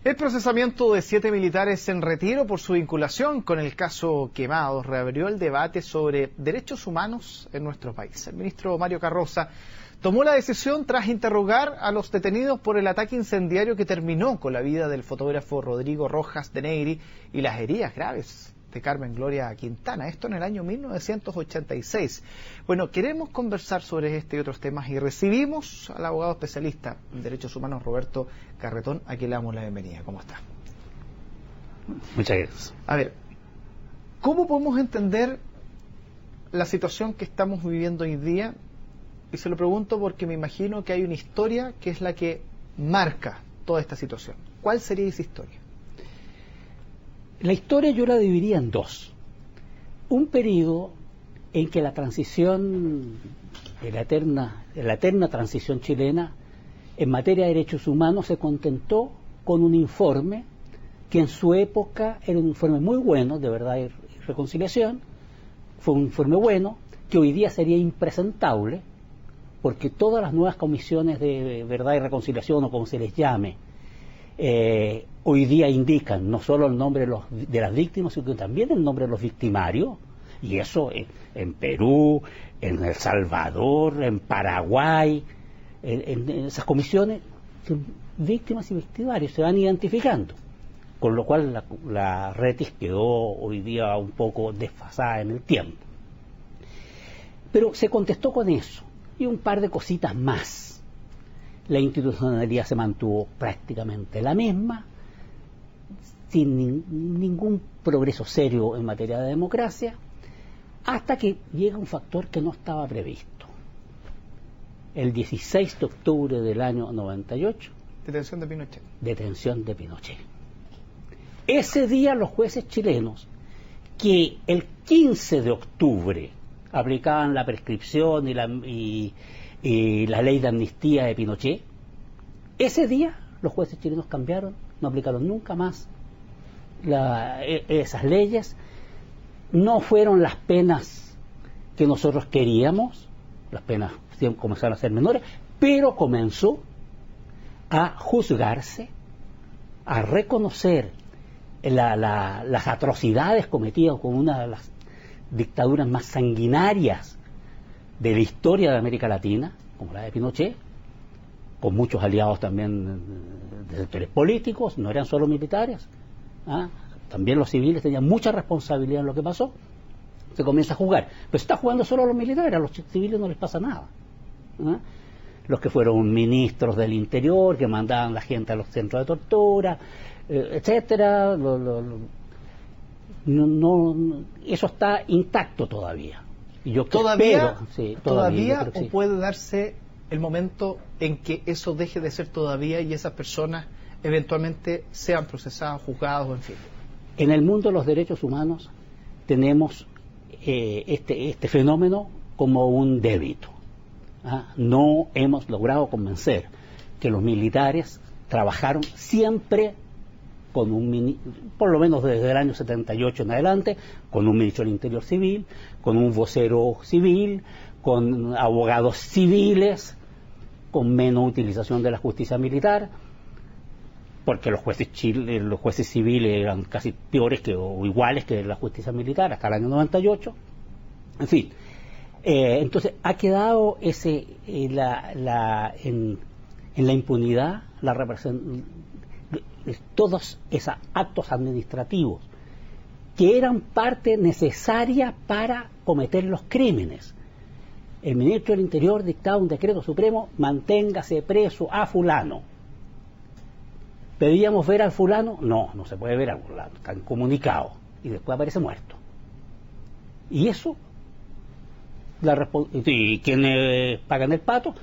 El procesamiento de 7 militares en retiro por su vinculación con el caso Quemados reabrió el debate sobre derechos humanos en nuestro país. El ministro Mario Carroza tomó la decisión tras interrogar a los detenidos por el ataque incendiario que terminó con la vida del fotógrafo Rodrigo Rojas de Negri y las heridas graves de Carmen Gloria Quintana, esto en el año 1986. Bueno, queremos conversar sobre este y otros temas y recibimos al abogado especialista en derechos humanos Roberto Carretón, a quien le damos la bienvenida. ¿Cómo está? Muchas gracias. A ver, ¿cómo podemos entender la situación que estamos viviendo hoy día? Y se lo pregunto porque me imagino que hay una historia que es la que marca toda esta situación. ¿Cuál sería esa historia? La historia yo la dividiría en dos. Un periodo en que la transición, la eterna transición chilena en materia de derechos humanos se contentó con un informe que en su época era un informe muy bueno, de verdad y reconciliación, fue un informe bueno, que hoy día sería impresentable, porque todas las nuevas comisiones de verdad y reconciliación, o como se les llame, hoy día indican no solo el nombre de las víctimas, sino también el nombre de los victimarios, y eso en Perú, en El Salvador, en Paraguay, en esas comisiones, víctimas y victimarios se van identificando, con lo cual la Retis quedó hoy día un poco desfasada en el tiempo. Pero se contestó con eso, y un par de cositas más. La institucionalidad se mantuvo prácticamente la misma, sin ningún progreso serio en materia de democracia, hasta que llega un factor que no estaba previsto. El 16 de octubre del año 98. Detención de Pinochet. Detención de Pinochet. Ese día los jueces chilenos, que el 15 de octubre aplicaban la prescripción y la ley de amnistía de Pinochet, ese día los jueces chilenos cambiaron, no aplicaron nunca más esas leyes. No fueron las penas que nosotros queríamos, las penas comenzaron a ser menores, pero comenzó a juzgarse, a reconocer las atrocidades cometidas con una de las dictaduras más sanguinarias de la historia de América Latina, como la de Pinochet, con muchos aliados también de sectores políticos, no eran solo militares, también los civiles tenían mucha responsabilidad en lo que pasó. Se comienza a jugar, pero se está jugando solo a los militares, a los civiles no les pasa nada. Los que fueron ministros del interior, que mandaban a la gente a los centros de tortura, etcétera, eso está intacto todavía. Y yo ¿Todavía creo que o puede darse el momento en que eso deje de ser todavía y esas personas eventualmente sean procesadas, juzgadas o en fin? En el mundo de los derechos humanos tenemos este fenómeno como un débito. No hemos logrado convencer que los militares trabajaron siempre con por lo menos desde el año 78 en adelante, con un ministro del Interior civil, con un vocero civil, con abogados civiles, con menos utilización de la justicia militar, porque los jueces civiles eran casi peores o iguales que la justicia militar hasta el año 98. En fin, entonces ha quedado en la impunidad la representación todos esos actos administrativos que eran parte necesaria para cometer los crímenes. El ministro del Interior dictaba un decreto supremo: manténgase preso a fulano. ¿Pedíamos ver al fulano? No se puede ver al fulano, está incomunicado, y después aparece muerto. Y eso, ¿y quiénes pagan el pato?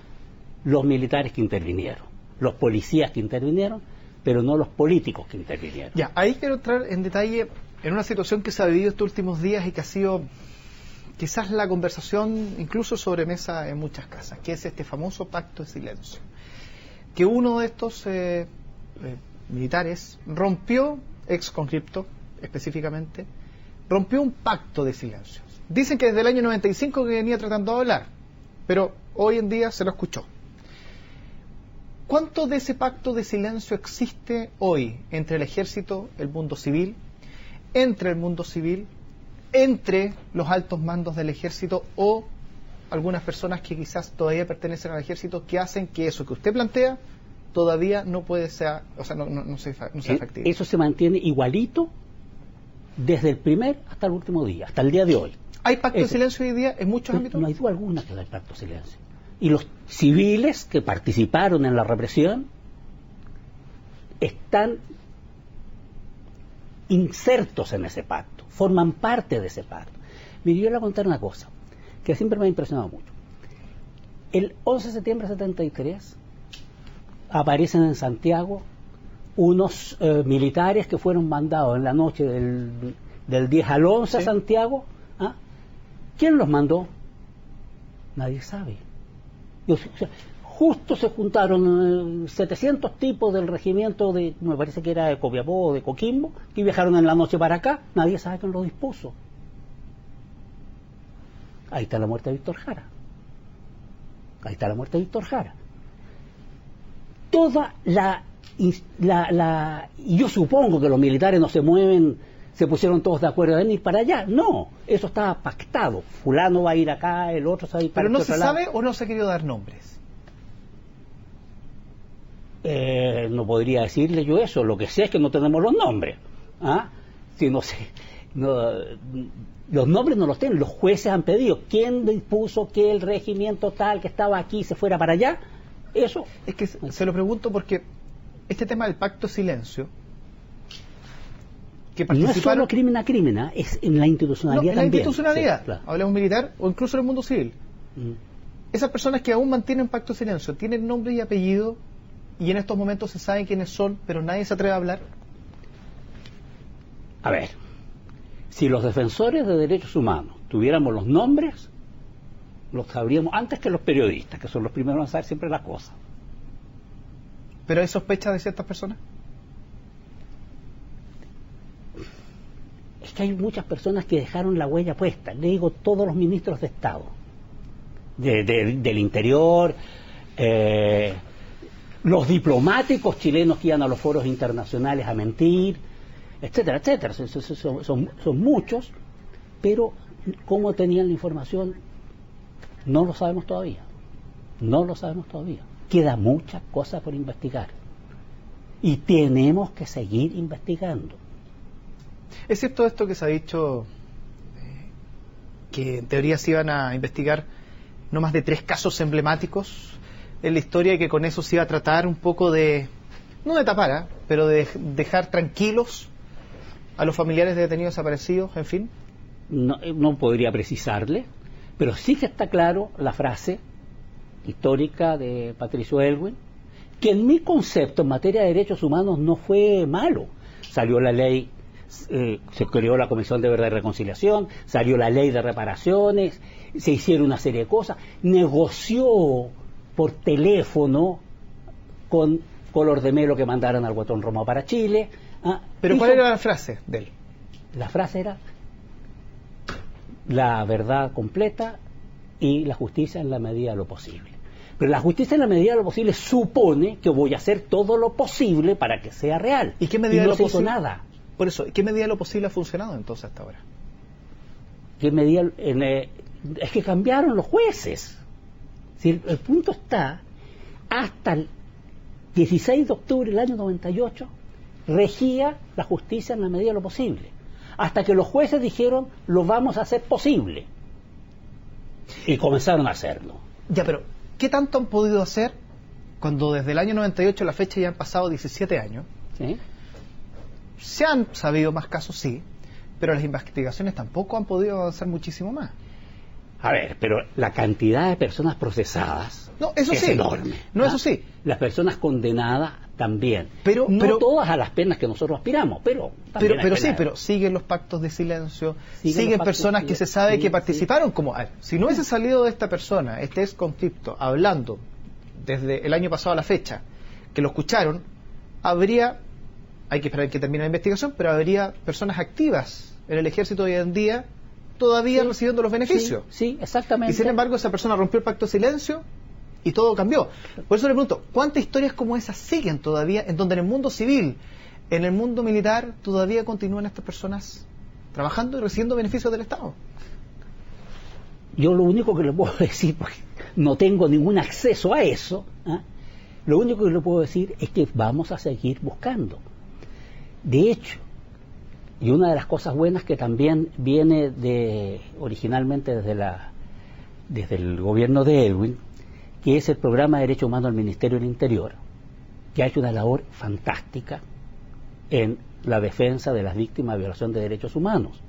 Los militares que intervinieron, los policías que intervinieron, pero no los políticos que intervinieron. Ya, ahí quiero entrar en detalle en una situación que se ha vivido estos últimos días y que ha sido quizás la conversación incluso sobre mesa en muchas casas, que es este famoso pacto de silencio. Que uno de estos militares rompió, ex conscripto específicamente, rompió un pacto de silencio. Dicen que desde el año 95 que venía tratando de hablar, pero hoy en día se lo escuchó. ¿Cuánto de ese pacto de silencio existe hoy entre el ejército, el mundo civil, entre el mundo civil, entre los altos mandos del ejército o algunas personas que quizás todavía pertenecen al ejército, que hacen que eso que usted plantea todavía no puede ser, o sea, no sea factible? Eso se mantiene igualito desde el primer hasta el último día, hasta el día de hoy. ¿Hay pacto de silencio hoy día en muchos ámbitos? No hay duda alguna que hay pacto de silencio. Y los civiles que participaron en la represión están insertos en ese pacto, forman parte de ese pacto. Mire, yo le voy a contar una cosa que siempre me ha impresionado mucho. El 11 de septiembre de 73 aparecen en Santiago unos militares que fueron mandados en la noche del 10 al 11 a Santiago. ¿Ah? ¿Quién los mandó? Nadie sabe. O sea, justo se juntaron 700 tipos del regimiento me parece que era de Copiapó o de Coquimbo, que viajaron en la noche para acá. Nadie sabe quién lo dispuso. Ahí está la muerte de Víctor Jara. Ahí está la muerte de Víctor Jara. Toda y yo supongo que los militares no se mueven, se pusieron todos de acuerdo en ir para allá. No, eso estaba pactado. Fulano va a ir acá, el otro va a ir para ¿Pero no otro se lado. sabe o no se ha querido dar nombres? No podría decirle yo eso. Lo que sé es que no tenemos los nombres. ¿Ah? Si no sé, los nombres no los tienen. Los jueces han pedido. ¿Quién dispuso que el regimiento tal que estaba aquí se fuera para allá? Eso. Es que se lo pregunto porque este tema del pacto silencio, que no es solo crimen a crimen, es en la institucionalidad también. En la institucionalidad, sí, claro. Hablemos militar o incluso en el mundo civil. Esas personas que aún mantienen pacto de silencio, tienen nombre y apellido, y en estos momentos se sabe quiénes son, pero nadie se atreve a hablar. A ver, si los defensores de derechos humanos tuviéramos los nombres, los sabríamos antes que los periodistas, que son los primeros a saber siempre las cosas. ¿Pero hay sospechas de ciertas personas? Es que hay muchas personas que dejaron la huella puesta. Le digo, todos los ministros de Estado, del Interior, los diplomáticos chilenos que iban a los foros internacionales a mentir, etcétera, etcétera. Son muchos, pero cómo tenían la información no lo sabemos todavía. No lo sabemos todavía. Queda mucha cosa por investigar. Y tenemos que seguir investigando. ¿Es cierto esto que se ha dicho, que en teoría se iban a investigar no más de 3 casos emblemáticos en la historia y que con eso se iba a tratar un poco de, no de tapar, pero de dejar tranquilos a los familiares de detenidos desaparecidos, en fin? No podría precisarle, pero sí que está claro la frase histórica de Patricio Aylwin, que en mi concepto en materia de derechos humanos no fue malo. Salió la ley, se creó la Comisión de Verdad y Reconciliación, salió la ley de reparaciones, se hicieron una serie de cosas, negoció por teléfono con Color de Melo que mandaran al Guatón Romo para Chile. ¿Pero cuál era la frase de él? La frase era la verdad completa y la justicia en la medida de lo posible. Pero la justicia en la medida de lo posible supone que voy a hacer todo lo posible para que sea real. ¿Y qué medida no de lo se posible? hizo nada. Por eso, ¿qué medida de lo posible ha funcionado entonces hasta ahora? ¿Qué medida? Es que cambiaron los jueces. Si el punto está, hasta el 16 de octubre del año 98, regía la justicia en la medida de lo posible. Hasta que los jueces dijeron, lo vamos a hacer posible. Y comenzaron a hacerlo. Ya, pero ¿qué tanto han podido hacer cuando desde el año 98 a la fecha ya han pasado 17 años? ¿Sí? Se han sabido más casos, sí, pero las investigaciones tampoco han podido avanzar muchísimo más. A ver, pero la cantidad de personas procesadas eso es sí, enorme. Eso sí. Las personas condenadas también. Pero todas a las penas que nosotros aspiramos, pero siguen los pactos de silencio, siguen siguen personas que se sabe que participaron, como si no hubiese salido de esta persona, este ex conscripto, hablando desde el año pasado a la fecha, que lo escucharon, hay que esperar que termine la investigación, pero habría personas activas en el ejército hoy en día todavía recibiendo los beneficios. Sí, exactamente. Y sin embargo esa persona rompió el pacto de silencio y todo cambió. Por eso le pregunto, ¿cuántas historias como esas siguen todavía, en donde en el mundo civil, en el mundo militar, todavía continúan estas personas trabajando y recibiendo beneficios del Estado? Yo lo único que le puedo decir, porque no tengo ningún acceso a eso, lo único que le puedo decir es que vamos a seguir buscando. De hecho, y una de las cosas buenas que también viene originalmente desde el gobierno de Elwin, que es el programa de Derechos Humanos del Ministerio del Interior, que ha hecho una labor fantástica en la defensa de las víctimas de violación de derechos humanos.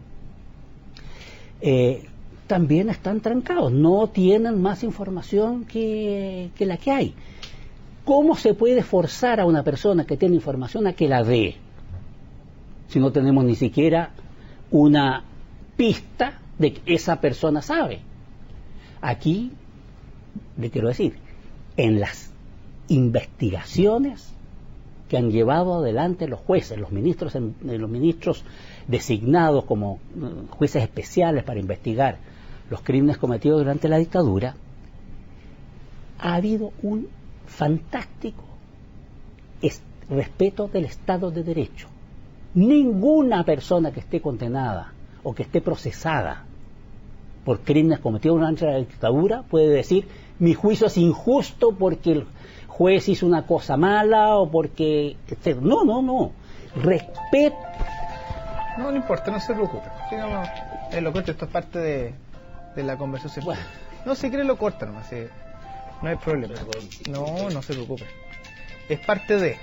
También están trancados, no tienen más información que la que hay. ¿Cómo se puede forzar a una persona que tiene información a que la dé? Si no tenemos ni siquiera una pista de que esa persona sabe. Aquí, le quiero decir, en las investigaciones que han llevado adelante los jueces, los ministros designados como jueces especiales para investigar los crímenes cometidos durante la dictadura, ha habido un fantástico respeto del Estado de Derecho. Ninguna persona que esté condenada o que esté procesada por crímenes cometidos durante la dictadura puede decir: mi juicio es injusto porque el juez hizo una cosa mala o porque... etc. No. Respeto. No importa, no se preocupe. Sí, lo corto, esto es parte de la conversación. Bueno. No, si quiere lo corta nomás, sí. No hay problema. No se preocupe. Es parte de.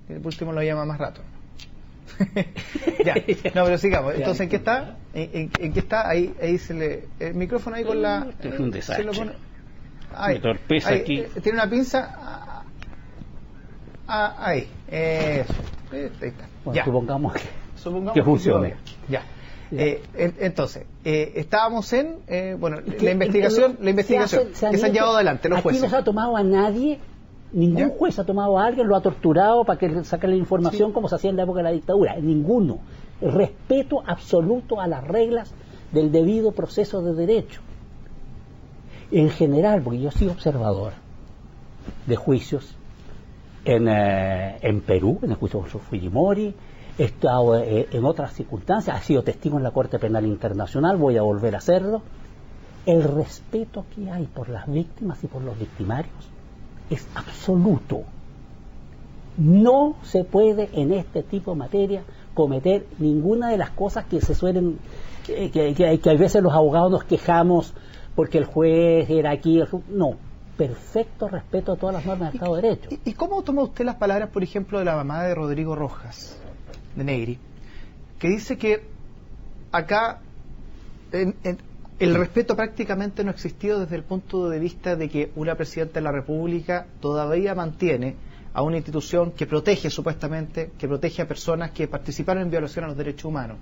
Por último lo llama más rato. Ya, no, pero sigamos. Entonces, ¿en qué está? ¿En qué está? Ahí se le... El micrófono ahí con la... Es un desastre. Se lo pone... Ahí, me torpeza ahí, aquí. Tiene una pinza. Ahí. Eso. Ahí está. Bueno, ya. Supongamos que funcione. Ya. Entonces, estábamos en la investigación que se han llevado adelante los jueces. Aquí no se ha tomado a nadie, ningún juez ha tomado a alguien, lo ha torturado para que saque la información como se hacía en la época de la dictadura. Ninguno. Respeto absoluto a las reglas del debido proceso de derecho. En general, porque yo soy observador de juicios en Perú, en el juicio de Fujimori, he estado en otras circunstancias, he sido testigo en la Corte Penal Internacional, voy a volver a hacerlo. El respeto que hay por las víctimas y por los victimarios es absoluto. No se puede en este tipo de materia cometer ninguna de las cosas que se suelen, que a veces los abogados nos quejamos porque el juez era aquí, no. Perfecto respeto a todas las normas del Estado de Derecho. ¿Y cómo toma usted las palabras, por ejemplo, de la mamá de Rodrigo Rojas, de Negri, que dice que acá el respeto prácticamente no ha existido desde el punto de vista de que una presidenta de la República todavía mantiene a una institución que protege supuestamente, que protege a personas que participaron en violación a los derechos humanos?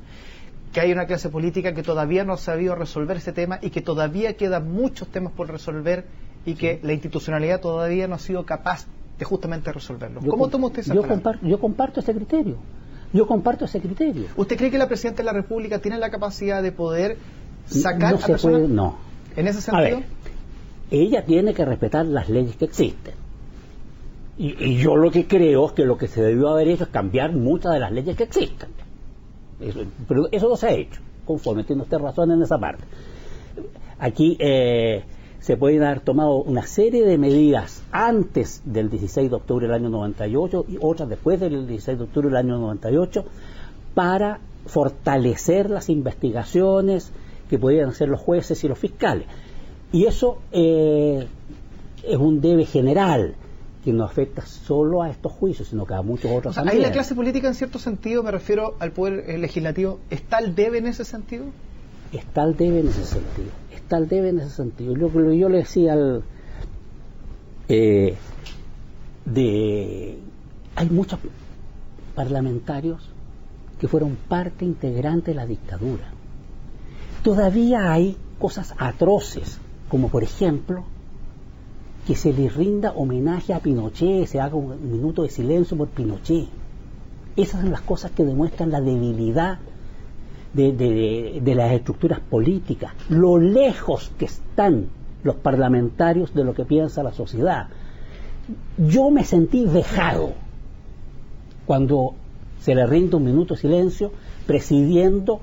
Que hay una clase política que todavía no ha sabido resolver ese tema y que todavía quedan muchos temas por resolver y que la institucionalidad todavía no ha sido capaz de justamente resolverlo. ¿Cómo toma usted esa palabra? Yo comparto ese criterio. ¿Usted cree que la Presidenta de la República tiene la capacidad de poder sacar a personas? No. ¿En ese sentido? A ver, ella tiene que respetar las leyes que existen. Y yo lo que creo es que lo que se debió haber hecho es cambiar muchas de las leyes que existen. Pero eso no se ha hecho, conforme tiene usted razón en esa parte. Aquí se pueden haber tomado una serie de medidas antes del 16 de octubre del año 98 y otras después del 16 de octubre del año 98 para fortalecer las investigaciones que podían hacer los jueces y los fiscales. Y eso es un debe general que no afecta solo a estos juicios, sino que a muchos otros también. Ahí la clase política, en cierto sentido, me refiero al poder legislativo, ¿está al debe en ese sentido? Está al debe en ese sentido. Yo le decía hay muchos parlamentarios que fueron parte integrante de la dictadura. Todavía hay cosas atroces, como por ejemplo que se le rinda homenaje a Pinochet, se haga un minuto de silencio por Pinochet. Esas son las cosas que demuestran la debilidad de las estructuras políticas, lo lejos que están los parlamentarios de lo que piensa la sociedad. Yo me sentí vejado cuando se le rinde un minuto de silencio presidiendo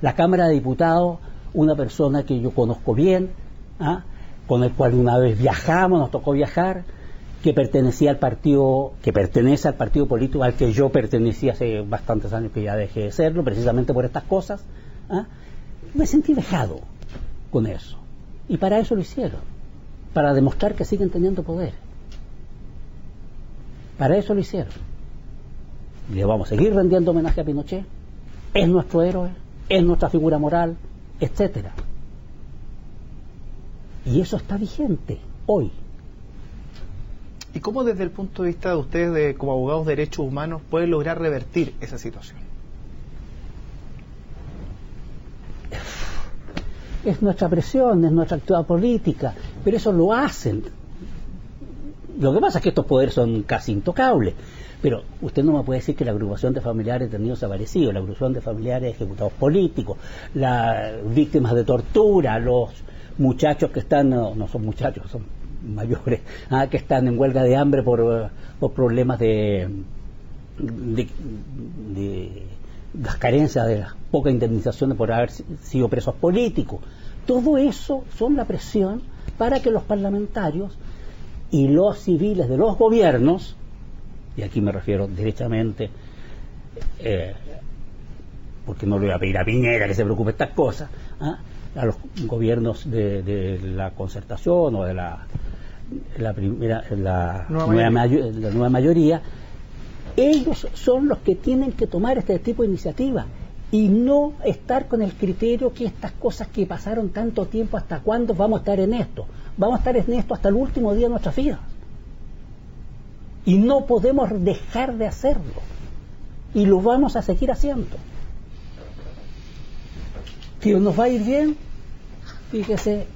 la Cámara de Diputados, una persona que yo conozco bien, con el cual una vez viajamos, nos tocó viajar, que pertenece al partido político al que yo pertenecía hace bastantes años, que ya dejé de serlo, precisamente por estas cosas. Me sentí vejado con eso. Y para eso lo hicieron, para demostrar que siguen teniendo poder. Para eso lo hicieron. Le vamos a seguir rendiendo homenaje a Pinochet. Es nuestro héroe, es nuestra figura moral, etcétera. Y eso está vigente hoy. ¿Y cómo desde el punto de vista de ustedes como abogados de derechos humanos pueden lograr revertir esa situación? Es nuestra presión, es nuestra actividad política, pero eso lo hacen. Lo que pasa es que estos poderes son casi intocables, pero usted no me puede decir que la agrupación de familiares de detenidos desaparecidos, la agrupación de familiares de ejecutados políticos, las víctimas de tortura, los muchachos que están, no son muchachos, son mayores, que están en huelga de hambre por problemas de las carencias, de las pocas indemnizaciones por haber sido presos políticos. Todo eso son la presión para que los parlamentarios y los civiles de los gobiernos, y aquí me refiero derechamente, porque no le voy a pedir a Piñera que se preocupe de estas cosas, a los gobiernos de la concertación o de la nueva mayoría, ellos son los que tienen que tomar este tipo de iniciativa y no estar con el criterio que estas cosas que pasaron tanto tiempo, ¿hasta cuándo vamos a estar en esto? Vamos a estar en esto hasta el último día de nuestras vidas. Y no podemos dejar de hacerlo. Y lo vamos a seguir haciendo. ¿Que nos va a ir bien? Fíjese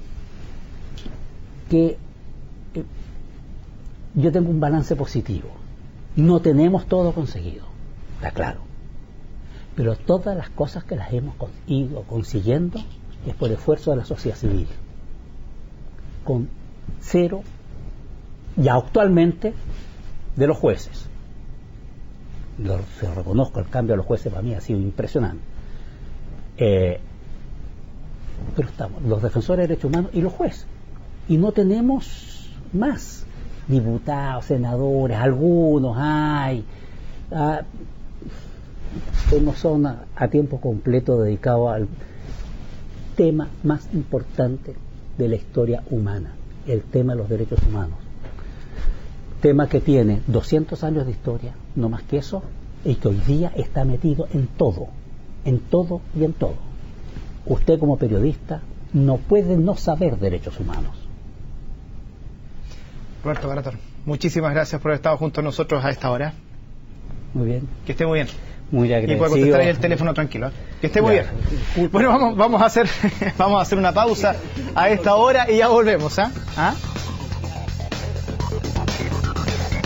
que yo tengo un balance positivo. No tenemos todo conseguido, está claro. Pero todas las cosas que las hemos ido consiguiendo es por esfuerzo de la sociedad civil. Con cero, ya actualmente, de los jueces. Se reconozco, el cambio de los jueces para mí ha sido impresionante. Pero estamos, los defensores de derechos humanos y los jueces. Y no tenemos más diputados, senadores, algunos hay, que no son a tiempo completo dedicados al tema más importante de la historia humana, el tema de los derechos humanos. Tema que tiene 200 años de historia, no más que eso, y que hoy día está metido en todo y en todo. Usted como periodista no puede no saber derechos humanos. Roberto Barator, muchísimas gracias por haber estado junto a nosotros a esta hora. Muy bien. Que esté muy bien. Muy agradecido. Y puede contestar ahí el teléfono tranquilo. Que esté muy bien. Bueno, vamos a hacer una pausa a esta hora y ya volvemos.